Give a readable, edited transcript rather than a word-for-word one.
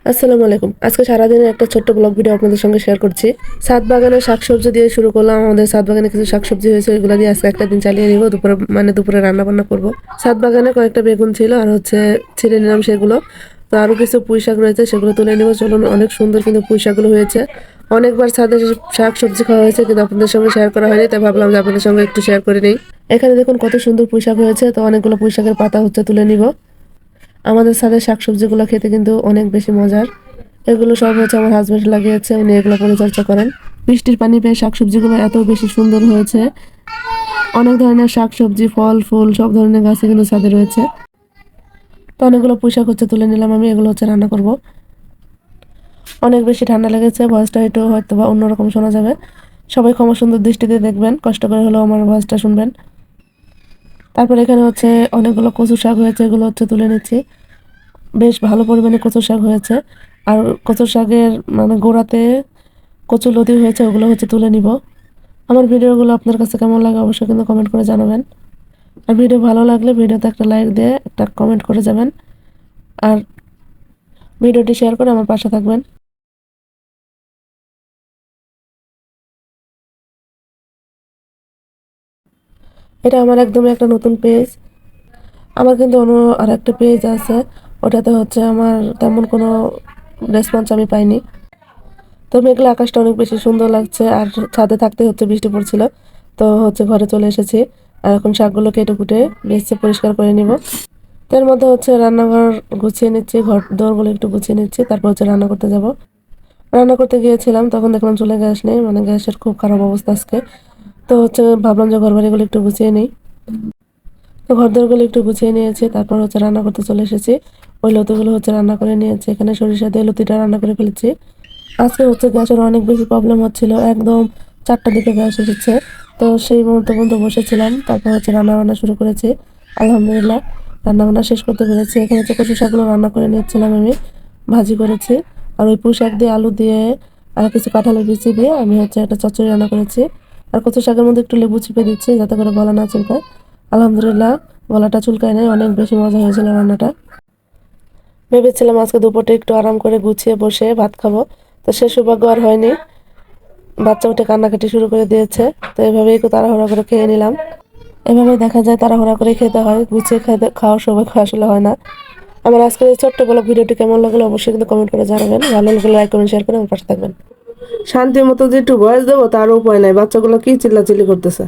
আসসালামু আলাইকুম। আজকে সারাদিনের একটা ছোট্ট ব্লগ ভিডিও আপনাদের সঙ্গে শেয়ার করছি। ছাদ বাগানের শাকসবজি দিয়ে শুরু করলাম। আমাদের ছাদ বাগানে কিছু শাকসবজি হয়েছে, ওইগুলো দিয়ে আজকে একটা দিন চালিয়ে নিব। দুপুরে রান্না বান্না করব। ছাদ বাগানে কয়েকটা বেগুন ছিল আর ছিঁড়ে নিলাম সেগুলো। তো আরও কিছু পুঁই শাক রয়েছে, সেগুলো তুলে নিব। চলুন, অনেক সুন্দর কিন্তু পুঁই শাকগুলো হয়েছে। অনেকবার ছাদে শাকসবজি খাওয়া হয়েছে, কিন্তু আপনাদের সঙ্গে শেয়ার করা হয়নি, তাই ভাবলাম যে আপনাদের সঙ্গে একটু শেয়ার করে নিই। এখানে দেখুন কত সুন্দর পুঁই শাক হয়েছে। তো অনেকগুলো পুঁই শাকের পাতা তুলে নিব। আমাদের ছাদের শাকসবজিগুলো খেতে কিন্তু অনেক বেশি মজার। এগুলো সব আমার হাজবেন্ড লাগিয়েছে, উনি এগুলো পরিচর্যা করেন। বৃষ্টির পানি পেয়ে শাকসবজিগুলো এত বেশি সুন্দর হয়েছে। অনেক ধরনের শাকসবজি, ফল, ফুল সব ধরনের গাছই কিন্তু ছাদে রয়েছে। তো অনেকগুলো পুঁই শাক তুলে নিলাম আমি। এগুলো রান্না করব। অনেক বেশি ঠান্ডা লেগেছে, ভয়েসটা একটু হয়তো বা অন্যরকম শোনা যাবে। সবাই ক্ষমা সুন্দর দৃষ্টিতে দেখবেন, কষ্ট করে হলেও আমার ভয়েসটা শুনবেন। তারপর এখানে অনেকগুলো কচু শাক হয়েছে, এগুলো তুলে নিচ্ছি। বেশ ভালো পরিমাণে কচু শাক হয়েছে। আর কচু শাকের গোড়াতে কচু লতি হয়েছে, ওগুলো তুলে নিব। আমার ভিডিওগুলো আপনার কাছে কেমন লাগে অবশ্যই কিন্তু কমেন্ট করে জানাবেন। আর ভিডিও ভালো লাগলে ভিডিওতে একটা লাইক দিয়ে একটা কমেন্ট করে যাবেন। আর ভিডিওটি শেয়ার করে আমার পাশে থাকবেন। এটা আমার একদমই একটা নতুন পেজ। আমার কিন্তু অন্য আর একটা পেজ আছে, ওটাতে আমার তেমন কোনো রেসপন্স আমি পাইনি। তো মেঘলা আকাশটা অনেক বেশি সুন্দর লাগছে। আর ছাদে থাকতে বৃষ্টি পড়ছিল। তো ঘরে চলে এসেছি। আর এখন শাকগুলো কেটে কুটে বেছে পরিষ্কার করে নিব। তো এর মধ্যে রান্নাঘর গুছিয়ে নিচ্ছি, ঘর দোরগুলো একটু গুছিয়ে নিচ্ছি, তারপর রান্না করতে যাব। রান্না করতে গিয়েছিলাম, তখন দেখলাম চুলে গ্যাস নেই, গ্যাসের খুব খারাপ অবস্থা আজকে। তো ভাবলাম যে ঘর বাড়িগুলো একটু গুছিয়ে নিই। তো ঘর দোরগুলো একটু গুছিয়ে নিয়েছি, তারপর রান্না করতে চলে এসেছি। ওই লতিগুলো রান্না করে নিয়েছি। এখানে সরিষা দিয়ে লতিটা রান্না করে ফেলেছি। আজকে গ্যাসের অনেক বেশি প্রবলেম হচ্ছিল, একদম 4টার দিকে গ্যাস এসেছে। তো সেই মুহূর্তে পর্যন্ত বসেছিলাম, তারপর রান্না বান্না শুরু করেছি। আলহামদুলিল্লাহ রান্না বান্না শেষ করতে পেরেছি। এখানে কচু শাকগুলো রান্না করে নিচ্ছিলাম আমি, ভাজি করেছি। আর ওই পুঁই শাক দিয়ে, আলু দিয়ে আর কিছু কাঁঠালের বিচি দিয়ে আমি একটা চচ্চড়ি রান্না করেছি। আর কচু শাকের মধ্যে একটু লেবু চিপে দিচ্ছি, যাতে করে গলা না চুলকায়। আলহামদুলিল্লাহ গলাটা চুলকায় নাই, অনেক বেশি মজা হয়েছিল রান্নাটা। ভেবেছিলাম আজকে দুপুরটা একটু আরাম করে গুছিয়ে বসে ভাত খাবো, তো সে সৌভাগ্য আর হয়নি। বাচ্চা উঠে কান্নাকাটি শুরু করে দিয়েছে। তো এভাবেই একটু তাড়াহুড়া করে খেয়ে নিলাম। এভাবে দেখা যায় তাড়াহুড়া করে খেতে হয়, গুছিয়ে খাওয়ার সৌভাগ্য আসলে হয় না। আমার আজকের এই ছোট্ট বড় ভিডিওটি কেমন লাগলো অবশ্যই কিন্তু কমেন্ট করে জানাবেন। ভালো লাগলে লাইক কমেন্ট শেয়ার করে আমার পাশে থাকবেন। শান্তির মতো যে একটু ভয়েস দেবো তার উপায় নাই, বাচ্চাগুলো কি চিল্লাচিল্লি করতেছে।